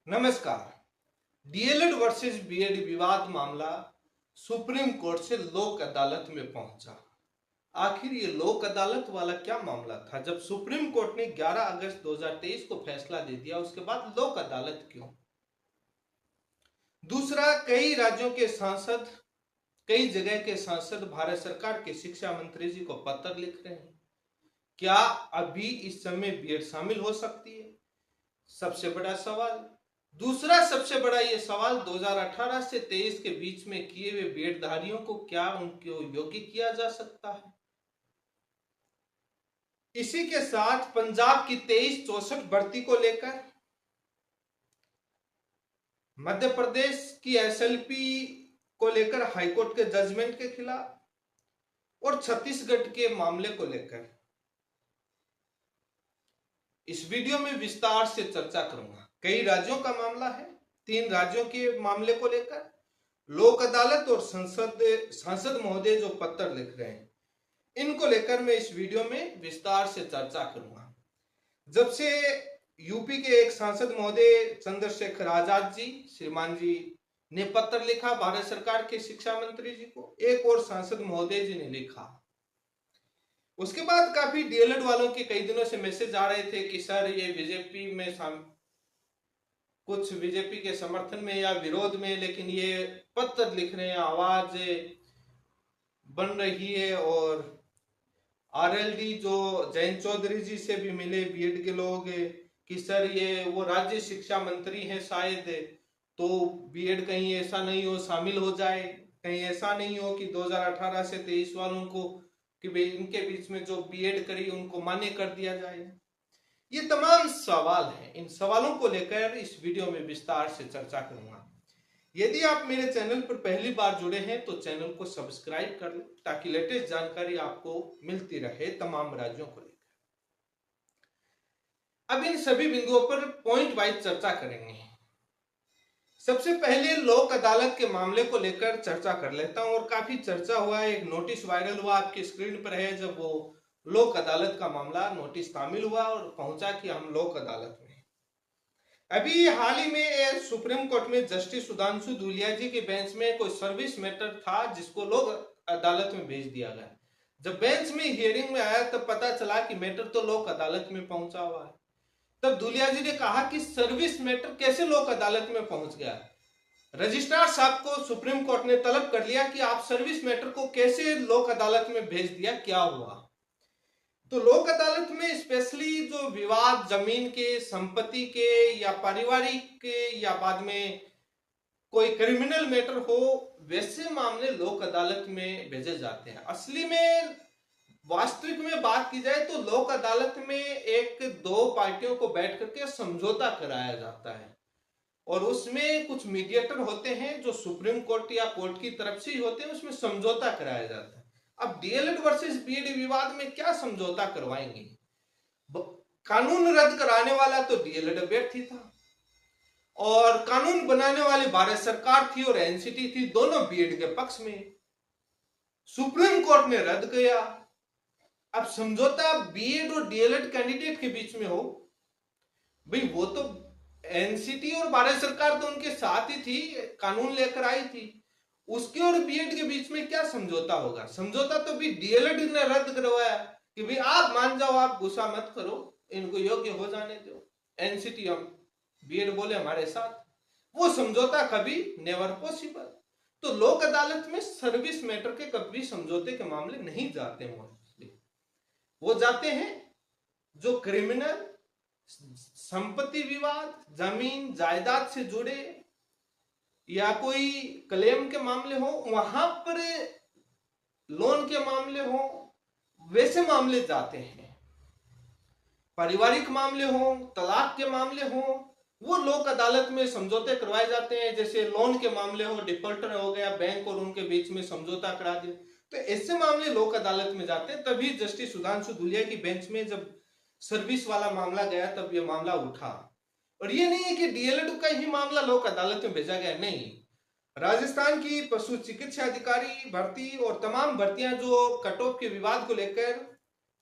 नमस्कार। DElEd versus BEd विवाद मामला सुप्रीम कोर्ट से लोक अदालत में पहुंचा। आखिर ये लोक अदालत वाला क्या मामला था? जब सुप्रीम कोर्ट ने 11 अगस्त 2023 को फैसला दे दिया, उसके बाद लोक अदालत क्यों? दूसरा, कई राज्यों के सांसद, कई जगह के सांसद भारत सरकार के शिक्षा मंत्री जी को पत्र लिख रहे हैं। क्या अभी इस समय बीएड शामिल हो सकती है? सबसे बड़ा सवाल। दूसरा सबसे बड़ा ये सवाल, 2018 से 23 के बीच में किए हुए बीएड धारियों को क्या उनको योग्य किया जा सकता है? इसी के साथ पंजाब की 2364 भर्ती को लेकर, मध्य प्रदेश की एसएलपी को लेकर हाईकोर्ट के जजमेंट के खिलाफ और छत्तीसगढ़ के मामले को लेकर इस वीडियो में विस्तार से चर्चा करूंगा। कई राज्यों का मामला है, 3 राज्यों के मामले को लेकर लोक अदालत और सांसद महोदय जो पत्र लिख रहे हैं, इनको लेकर मैं इस वीडियो में विस्तार से चर्चा करूंगा। जब से यूपी के एक सांसद महोदय चंद्रशेखर आजाद जी, श्रीमान जी ने पत्र लिखा भारत सरकार के शिक्षा मंत्री जी को, एक और सांसद महोदय जी ने लिखा। उसके बाद काफी डीएलएड वालों के कई दिनों से मैसेज आ रहे थे कि सर ये बीजेपी में कुछ बीजेपी के समर्थन में या विरोध में, लेकिन ये पत्र लिख रहे हैं, आवाज बन रही है। और आरएलडी जो जयंत चौधरी जी से भी मिले बीएड के लोग कि सर ये वो राज्य शिक्षा मंत्री हैं शायद, तो बीएड कहीं ऐसा नहीं हो शामिल हो जाए, कहीं ऐसा नहीं हो कि 2018 से 23 वालों को कि भाई इनके बीच में जो बीएड करी उनको मान्य कर दिया जाए। ये तमाम सवाल हैं। इन सवालों को लेकर इस वीडियो में विस्तार से चर्चा करूंगा। यदि आप मेरे चैनल पर पहली बार जुड़े हैं तो चैनल को सब्सक्राइब कर लें ताकि लेटेस्ट जानकारी आपको मिलती रहे तमाम राज्यों को लेकर। अब इन सभी बिंदुओं पर पॉइंट वाइज चर्चा करेंगे। सबसे पहले लोक अदालत के मामले को लेकर चर्चा कर लेता हूं। और काफी चर्चा हुआ है, एक नोटिस वायरल हुआ आपकी स्क्रीन पर है, जब वो लोक अदालत का मामला नोटिस शामिल हुआ और पहुंचा कि हम लोक अदालत में। अभी हाल ही में सुप्रीम कोर्ट में जस्टिस सुधांशु धूलिया जी के बेंच में कोई सर्विस मैटर था जिसको लोक अदालत में भेज दिया गया। जब बेंच में हियरिंग में आया तब पता चला कि मैटर तो लोक अदालत में पहुंचा हुआ है। तब धूलिया जी ने कहा कि सर्विस मैटर कैसे लोक अदालत में पहुंच गया। रजिस्ट्रार साहब को सुप्रीम कोर्ट ने तलब कर लिया कि आप सर्विस मैटर को कैसे लोक अदालत में भेज दिया, क्या हुआ। तो लोक अदालत में स्पेशली जो विवाद जमीन के, संपत्ति के या पारिवारिक के या बाद में कोई क्रिमिनल मैटर हो, वैसे मामले लोक अदालत में भेजे जाते हैं। असली में वास्तविक में बात की जाए तो लोक अदालत में एक दो पार्टियों को बैठ करके समझौता कराया जाता है और उसमें कुछ मीडिएटर होते हैं जो सुप्रीम कोर्ट या कोर्ट की तरफ से ही होते हैं, उसमें समझौता कराया जाता है। अब डीएलएड वर्सेस बीएड विवाद में क्या समझौता करवाएंगे? कानून रद्द कराने वाला तो डीएलएड अभ्यर्थी था और कानून बनाने वाली भारत सरकार थी और एनसीटी थी, दोनों बीएड के पक्ष में। सुप्रीम कोर्ट ने रद्द किया। अब समझौता बीएड और डीएलएड कैंडिडेट के बीच में हो, भाई वो तो एनसीटी और भारत सरकार तो उनके साथ ही थी, कानून लेकर आई थी, उसके और बीएड के बीच में क्या समझौता होगा? समझौता तो भी डीएलएड ने रद्द करवाया कि भाई आप मान जाओ, आप गुस्सा मत करो, इनको योग्य हो जाने दो। एनसीटी हम बीएड बोले हमारे साथ, वो समझौता कभी नेवर पॉसिबल। तो लोक अदालत में सर्विस मैटर के कभी समझौते के मामले नहीं जाते, वो जाते हैं जो क्रिमिनल, संपत्ति विवाद, जमीन जायदाद से जुड़े या कोई क्लेम के मामले हो, वहां पर लोन के मामले हो, वैसे मामले जाते हैं। पारिवारिक मामले हो, तलाक के मामले हो, वो लोक अदालत में समझौते करवाए जाते हैं। जैसे लोन के मामले हो, डिफॉल्टर हो गया, बैंक और उनके बीच में समझौता करा दिया, तो ऐसे मामले लोक अदालत में जाते हैं। तभी जस्टिस सुधांशु धूलिया की बेंच में जब सर्विस वाला मामला गया तब यह मामला उठा। और ये नहीं है कि डीएलएड का ही मामला लोक अदालत में भेजा गया, नहीं। राजस्थान की पशु चिकित्सा अधिकारी भर्ती और तमाम भर्तियां जो कट ऑफ के विवाद को लेकर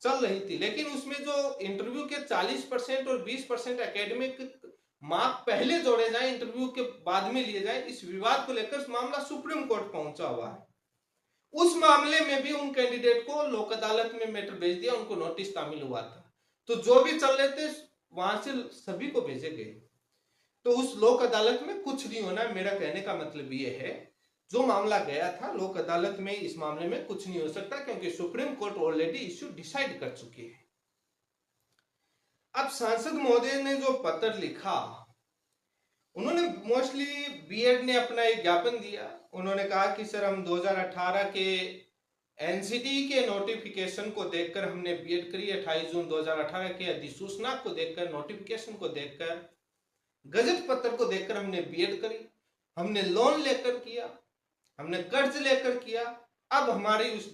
चल रही थी, लेकिन उसमें जो इंटरव्यू के 40% और 20% एकेडमिक मार्क पहले जोड़े जाए, इंटरव्यू के बाद में लिए जाए, इस विवाद को लेकर मामला सुप्रीम कोर्ट पहुंचा हुआ है। उस मामले में भी उन कैंडिडेट को लोक अदालत में मैटर भेज दिया, उनको नोटिस तामील हुआ था। तो जो भी चल रहे थे वहां से सभी को भेजे गए। तो उस लोक अदालत में कुछ नहीं होना। मेरा कहने का मतलब ये है, जो मामला गया था लोक अदालत में, इस मामले में कुछ नहीं हो सकता, क्योंकि supreme court already issue decide कर चुकी है। अब सांसद महोदय ने जो पत्र लिखा, उन्होंने मोस्टली बीएड ने अपना एक ज्ञापन दिया। उन्होंने कहा कि सर, हम 2018 के एनसीटी के नोटिफिकेशन को देखकर हमने बीएड करी। 28 जून 2018 के अधिसूचना को देखकर, नोटिफिकेशन को देखकर, गजट पत्र को देखकर हमने बीएड करी। हमने लोन लेकर किया, हमने कर्ज लेकर किया। अब हमारी उस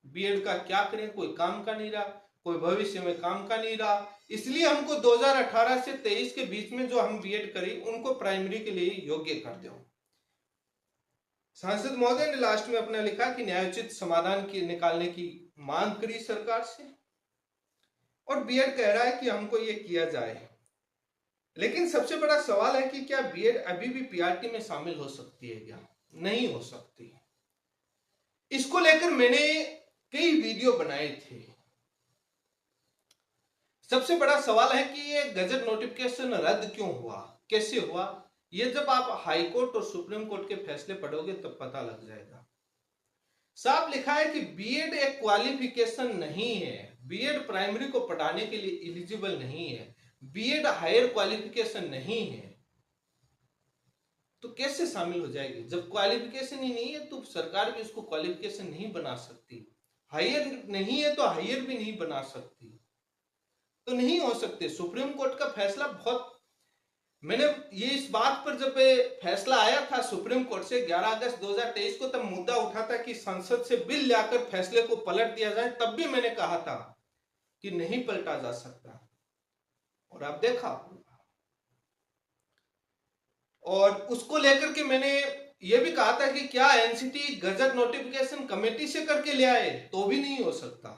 बीएड का क्या करें, कोई काम का नहीं रहा, कोई भविष्य में काम का नहीं रहा। इसलिए हमको 2018 से 23 के बीच में जो हम बीएड करी, उनको प्राइमरी के लिए योग्य कर दो। सांसद महोदय ने लास्ट में अपना लिखा कि न्यायोचित समाधान की निकालने की मांग करी सरकार से, और बीएड कह रहा है कि हमको ये किया जाए। लेकिन सबसे बड़ा सवाल है कि क्या बीएड अभी भी पीआरटी में शामिल हो सकती है? क्या नहीं हो सकती? इसको लेकर मैंने कई वीडियो बनाए थे। सबसे बड़ा सवाल है कि ये गजट नोटिफिकेशन रद्द क्यों हुआ, कैसे हुआ? ये जब आप हाई कोर्ट और सुप्रीम कोर्ट के फैसले पढ़ोगे तब पता लग जाएगा। साफ लिखा है कि बीएड एक क्वालिफिकेशन नहीं है, बीएड प्राइमरी को पढ़ाने के लिए एलिजिबल नहीं है, बीएड हायर क्वालिफिकेशन नहीं है। तो कैसे शामिल हो जाएगी? जब क्वालिफिकेशन ही नहीं है तो सरकार भी इसको क्वालिफिकेशन नहीं बना सकती। हायर नहीं है तो हायर भी नहीं बना सकती, तो नहीं हो सकते। सुप्रीम कोर्ट का फैसला बहुत, मैंने ये इस बात पर जब फैसला आया था सुप्रीम कोर्ट से 11 अगस्त 2023 को, तब मुद्दा उठा था कि संसद से बिल लाकर फैसले को पलट दिया जाए। तब भी मैंने कहा था कि नहीं पलटा जा सकता, और आप देखा। और उसको लेकर के मैंने ये भी कहा था कि क्या एनसीटी गजट नोटिफिकेशन कमेटी से करके ले आए तो भी नहीं हो सकता।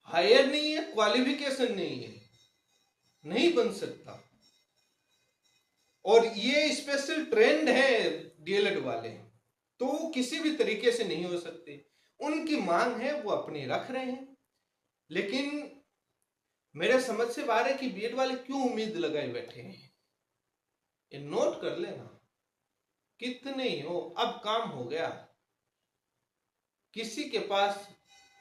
हायर नहीं है, क्वालिफिकेशन नहीं है, नहीं बन सकता। और ये स्पेशल ट्रेंड है डीएलएड वाले, तो किसी भी तरीके से नहीं हो सकते। उनकी मांग है, वो अपनी रख रहे हैं। लेकिन मेरे समझ से बाहर है कि बीएड वाले क्यों उम्मीद लगाए बैठे हैं। ये नोट कर लेना, कितने ही हो, अब काम हो गया। किसी के पास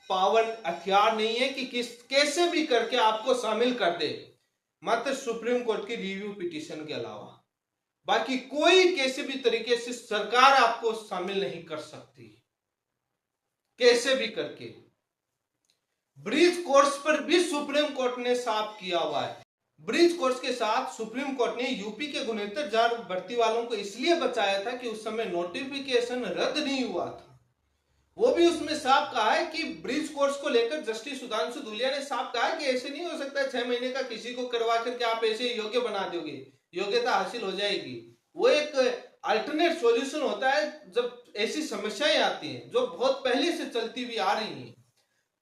पावर, हथियार नहीं है कि कैसे भी करके आपको शामिल कर दे, मात्र सुप्रीम कोर्ट की रिव्यू पिटीशन के अलावा। बाकी कोई कैसे भी तरीके से सरकार आपको शामिल नहीं कर सकती, कैसे भी करके। ब्रिज कोर्स पर भी सुप्रीम कोर्ट ने साफ किया हुआ है। ब्रिज कोर्स के साथ सुप्रीम कोर्ट ने यूपी के गुणेतर जार भर्ती वालों को इसलिए बचाया था कि उस समय नोटिफिकेशन रद्द नहीं हुआ था। वो भी उसमें साफ कहा है कि ब्रिज कोर्स को लेकर जस्टिस सुधांशु धूलिया ने साफ कहा है कि ऐसे नहीं हो सकता 6 महीने का किसी को करवा करके आप ऐसे योग्य बना दोगे, योग्यता हासिल हो जाएगी। वो एक अल्टरनेट सॉल्यूशन होता है जब ऐसी समस्याएं आती हैं जो बहुत पहले से चलती हुई आ रही हैं।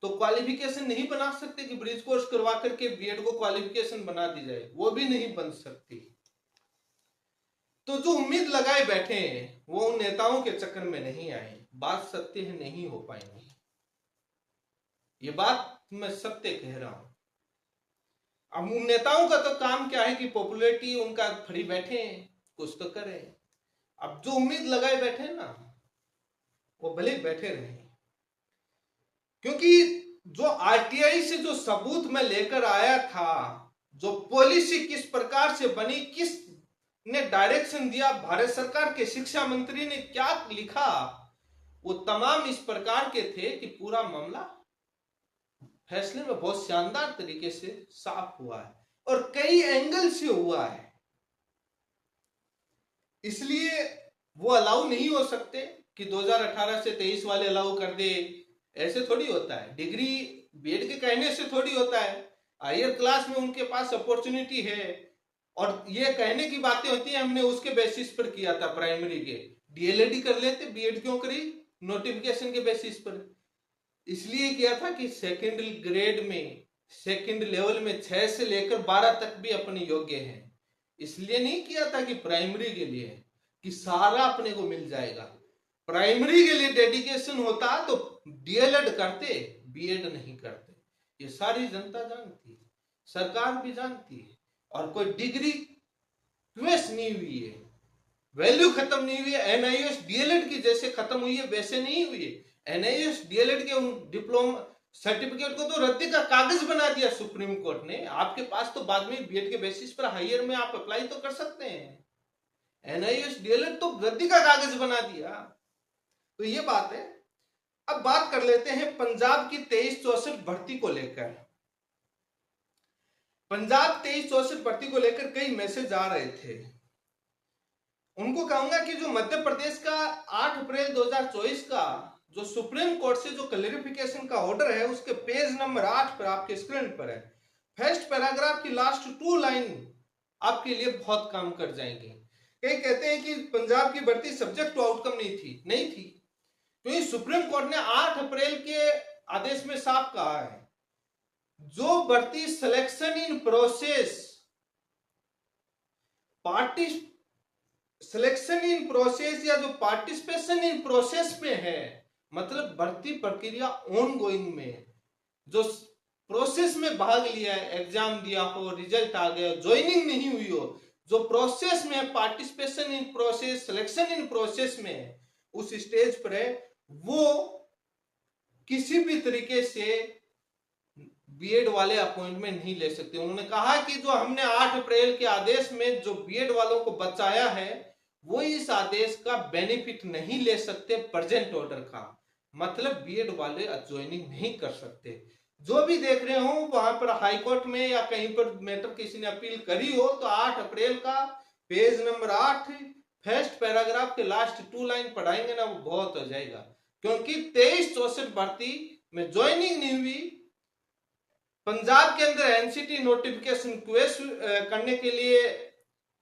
तो क्वालिफिकेशन नहीं बना सकते कि ब्रिज कोर्स करवा करके बीएड को क्वालिफिकेशन बना दी जाए, वो भी नहीं बन सकती। तो जो उम्मीद लगाए बैठे हैं वो उन नेताओं के चक्कर में नहीं आए। बात सत्य है, नहीं हो पाएंगे। ये बात मैं सत्य कह रहा हूं। अब उन नेताओं का तो काम क्या है कि पॉपुलैरिटी उनका फड़ी बैठे हैं, कुछ तो करें। अब जो उम्मीद लगाए बैठे हैं ना, वो भले बैठे रहे, क्योंकि जो आरटीआई से जो सबूत मैं लेकर आया था, जो पॉलिसी किस प्रकार से बनी, किस ने डायरेक्शन दिया, भारत सरकार के शिक्षा मंत्री ने क्या लिखा, वो तमाम इस प्रकार के थे कि पूरा मामला फैसले में बहुत शानदार तरीके से साफ हुआ है और कई एंगल से हुआ है। इसलिए वो अलाउ नहीं हो सकते कि 2018 से 23 वाले अलाउ कर दे, ऐसे थोड़ी होता है। डिग्री बीएड के कहने से थोड़ी होता है। हायर क्लास में उनके पास अपॉर्चुनिटी है और ये कहने की बातें होती है हमने उसके बेसिस पर किया था प्राइमरी के, डीएलएड कर लेते, बीएड क्यों करी नोटिफिकेशन के बेसिस पर। इसलिए किया था कि सेकेंडरी ग्रेड में सेकंड लेवल में 6 से लेकर 12 तक भी अपने योग्य हैं। इसलिए नहीं किया था कि प्राइमरी के लिए कि सारा अपने को मिल जाएगा। प्राइमरी के लिए डेडिकेशन होता तो डीएलएड करते, बीएड नहीं करते। ये सारी जनता जानती है, सरकार भी जानती है। और कोई डिग्री क्वेश्चन नहीं हुई है, वैल्यू खत्म नहीं हुई है। एनआईएस डीएलएड की जैसे खत्म हुई है वैसे नहीं हुई है। एनआईएस डीएलएड के डिप्लोमा सर्टिफिकेट को तो रद्दी का कागज बना दिया सुप्रीम कोर्ट ने। आपके पास तो बाद में बीएड के बेसिस पर हायर में आप अप्लाई तो कर सकते हैं। एनआईएस डीएलएड तो रद्दी का कागज बना दिया। तो ये बात है। अब बात कर लेते हैं पंजाब की 2364 भर्ती को लेकर। पंजाब 2364 भर्ती को लेकर कई मैसेज आ रहे थे। उनको कहूंगा कि जो मध्य प्रदेश का 8 अप्रैल 2024 का जो सुप्रीम कोर्ट से जो क्लैरिफिकेशन का ऑर्डर है उसके पेज नंबर 8 पर आपके स्क्रीन पर है। फर्स्ट पैराग्राफ की लास्ट 2 लाइन आपके लिए बहुत काम कर जाएंगे। कई कहते हैं कि पंजाब की भर्ती सब्जेक्ट टू आउटकम नहीं थी क्योंकि सुप्रीम कोर्ट ने 8 अप्रैल के आदेश में साफ कहा है जो भर्ती selection in process selection in process या जो पार्टिसिपेशन इन प्रोसेस में है, मतलब भर्ती प्रक्रिया ऑन गोइंग में, जो प्रोसेस में भाग लिया है, एग्जाम दिया हो, रिजल्ट आ गया, ज्वाइनिंग नहीं हुई हो, जो प्रोसेस में participation in process, selection in process में उस स्टेज पर है, वो किसी भी तरीके से बीएड वाले अपॉइंटमेंट नहीं ले सकते। उन्होंने कहा कि जो हमने 8 अप्रैल के आदेश में जो बीएड वालों को बचाया है वो इस आदेश का बेनिफिट नहीं ले सकते प्रेजेंट ऑर्डर का, मतलब बीएड वाले ज्वाइनिंग नहीं कर सकते। जो भी देख रहे हो वहां पर हाई कोर्ट में या कहीं पर मैटर किसी ने अपील करी हो तो 8 अप्रैल का पेज नंबर 8 फर्स्ट पैराग्राफ के लास्ट 2 लाइन पढ़ाएंगे ना, वो बहुत हो जाएगा। क्योंकि 2364 भर्ती में ज्वाइनिंग नहीं हुई। पंजाब के अंदर एनसीटी नोटिफिकेशन क्वेश्चन करने के लिए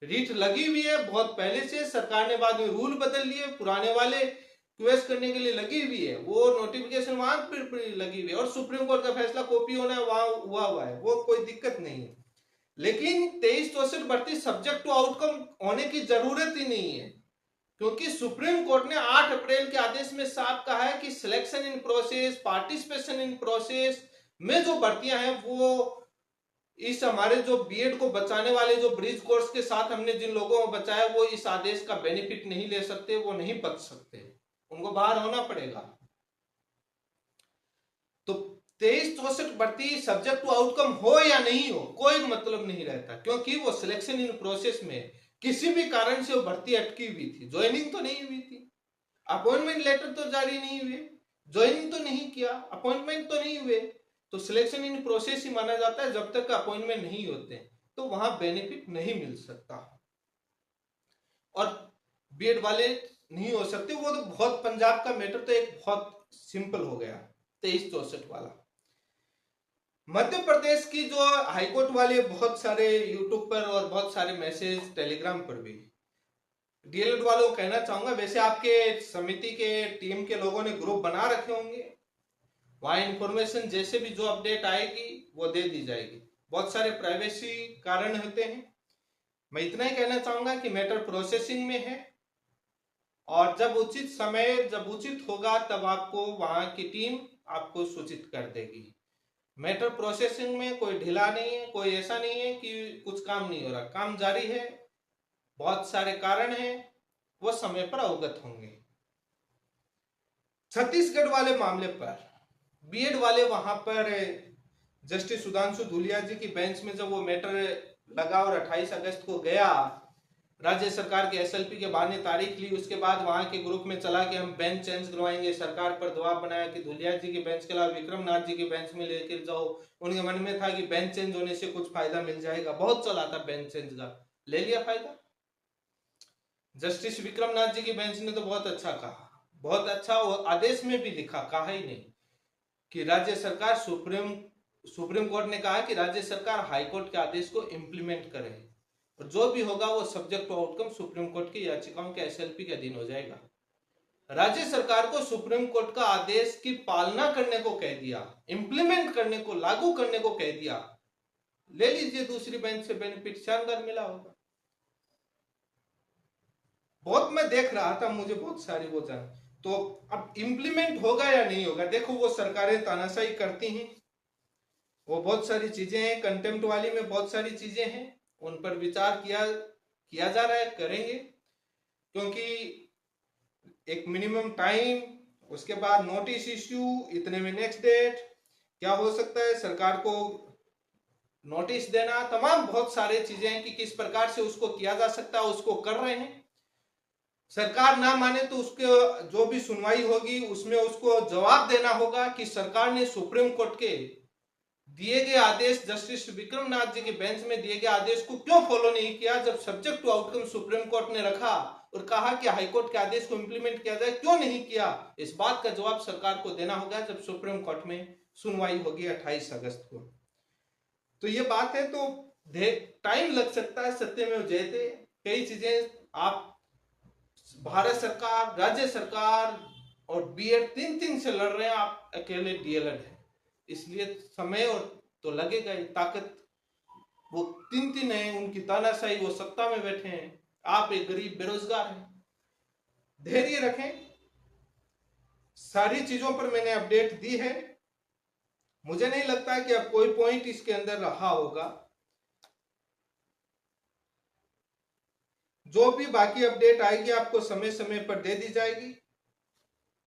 रीट लगी हुई है बहुत पहले से। सरकार ने बाद में रूल बदल लिए, पुराने वाले क्वेश्चन करने के लिए लगी हुई है, वो नोटिफिकेशन वहां पर लगी हुई है और सुप्रीम कोर्ट का फैसला कॉपी होना है वहां हुआ है, वो कोई दिक्कत नहीं है। लेकिन 2364 भर्ती सब्जेक्ट टू आउटकम होने की जरूरत ही नहीं है क्योंकि सुप्रीम कोर्ट ने 8 अप्रैल के आदेश में साफ कहा है कि selection in process, participation in process में जो भर्तियां हैं वो इस हमारे जो बीएड को बचाने वाले जो ब्रिज कोर्स के साथ हमने जिन लोगों को बचाया वो इस आदेश का बेनिफिट नहीं ले सकते, वो नहीं बच सकते, उनको बाहर होना पड़ेगा। तो 2364 भर्ती सब्जेक्ट टू आउटकम हो या नहीं हो कोई मतलब नहीं रहता क्योंकि वो सिलेक्शन इन प्रोसेस में किसी भी कारण से वो भर्ती अटकी हुई थी, ज्वाइनिंग तो नहीं हुई थी, अपॉइंटमेंट लेटर तो जारी नहीं हुए, ज्वाइनिंग तो नहीं किया, अपॉइंटमेंट तो नहीं हुए, तो सिलेक्शन इन प्रोसेस ही माना जाता है जब तक अपॉइंटमेंट नहीं होते तो वहां बेनिफिट नहीं मिल सकता और बीएड वाले नहीं हो सकते। वो तो बहुत पंजाब का मैटर तो एक बहुत सिंपल हो गया 2364 वाला। मध्य प्रदेश की जो हाईकोर्ट वाले बहुत सारे यूट्यूब पर और बहुत सारे मैसेज टेलीग्राम पर भी डीएलएड वालों को कहना चाहूंगा, वैसे आपके समिति के टीम के लोगों ने ग्रुप बना रखे होंगे, वहां इंफॉर्मेशन जैसे भी जो अपडेट आएगी वो दे दी जाएगी। बहुत सारे प्राइवेसी कारण होते हैं। मैं इतना ही कहना चाहूंगा कि मैटर प्रोसेसिंग में है और जब उचित समय जब उचित होगा तब आपको वहां की टीम आपको सूचित कर देगी। मैटर प्रोसेसिंग में कोई ढिला नहीं है, कोई ऐसा नहीं है कि कुछ काम नहीं हो रहा, काम जारी है। बहुत सारे कारण हैं, वो समय पर अवगत होंगे। छत्तीसगढ़ वाले मामले पर बीएड वाले वहां पर जस्टिस सुधांशु धूलिया जी की बेंच में जब वो मैटर लगा और 28 अगस्त को गया, राज्य सरकार के एसएलपी के बाद ने तारीख ली, उसके बाद वहां के ग्रुप में चला कि हम बेंच चेंज करवाएंगे। सरकार पर दबाव बनाया कि धूलिया जी की बेंच के अलावा विक्रमनाथ जी की बेंच में लेकर जाओ। उनके मन में था कि बेंच चेंज होने से कुछ फायदा मिल जाएगा, बहुत चला था बेंच चेंज का, ले लिया फायदा। जस्टिस विक्रमनाथ जी की बेंच ने तो बहुत अच्छा कहा, बहुत अच्छा आदेश में भी लिखा, कहा ही नहीं कि राज्य सरकार सुप्रीम कोर्ट ने कहा कि राज्य सरकार हाई कोर्ट के आदेश को इंप्लीमेंट करे और जो भी होगा वो subject to outcome supreme Court की याचिकाओं के एसएलपी के अधीन हो जाएगा। राज्य सरकार को सुप्रीम कोर्ट का आदेश की पालना करने को कह दिया, इंप्लीमेंट करने को, लागू करने को कह दिया। ले लीजिए दूसरी बेंच से बेनिफिट शानदार मिला होगा। बहुत मैं देख रहा था, मुझे बहुत सारी वो जान, तो अब इंप्लीमेंट होगा या नहीं होगा, देखो वो सरकारें तानाशाही करती हैं, वो बहुत सारी चीजें हैं, कंटेम्प्ट वाली में बहुत सारी चीजें हैं, उन पर विचार किया जा रहा है, करेंगे, क्योंकि एक मिनिमम टाइम, उसके बाद नोटिस इश्यू, इतने में नेक्स्ट डेट, क्या हो सकता है, सरकार को नोटिस देना, तमाम बहुत सारे चीजें हैं कि किस प्रकार से उसको किया जा सकता है, उसको कर रहे हैं। सरकार ना माने तो उसके जो भी सुनवाई होगी उसमें उसको जवाब देना होगा कि सरकार ने सुप्रीम कोर्ट के दिए गए आदेश, जस्टिस विक्रमनाथ जी के बेंच में दिए गए आदेश को क्यों फॉलो नहीं किया, जब subject to outcome supreme court ने रखा और कहा कि हाईकोर्ट के आदेश को इंप्लीमेंट किया जाए, क्यों नहीं किया। इस बात का जवाब सरकार को देना होगा जब सुप्रीम कोर्ट में सुनवाई होगी 28 अगस्त को। तो ये बात है, तो टाइम लग सकता है, सत्यमेव जयते, कई चीजें, आप भारत सरकार, राज्य सरकार और बीएड तीन से लड़ रहे हैं, आप अकेले डीएलएड है, इसलिए समय और तो लगेगा ही, ताकत वो तीन है, उनकी तानाशाही, वो सत्ता में बैठे हैं, आप एक गरीब बेरोजगार हैं। धैर्य रखें, सारी चीजों पर मैंने अपडेट दी है, मुझे नहीं लगता कि अब कोई पॉइंट इसके अंदर रहा होगा। जो भी बाकी अपडेट आएगी आपको समय समय पर दे दी जाएगी।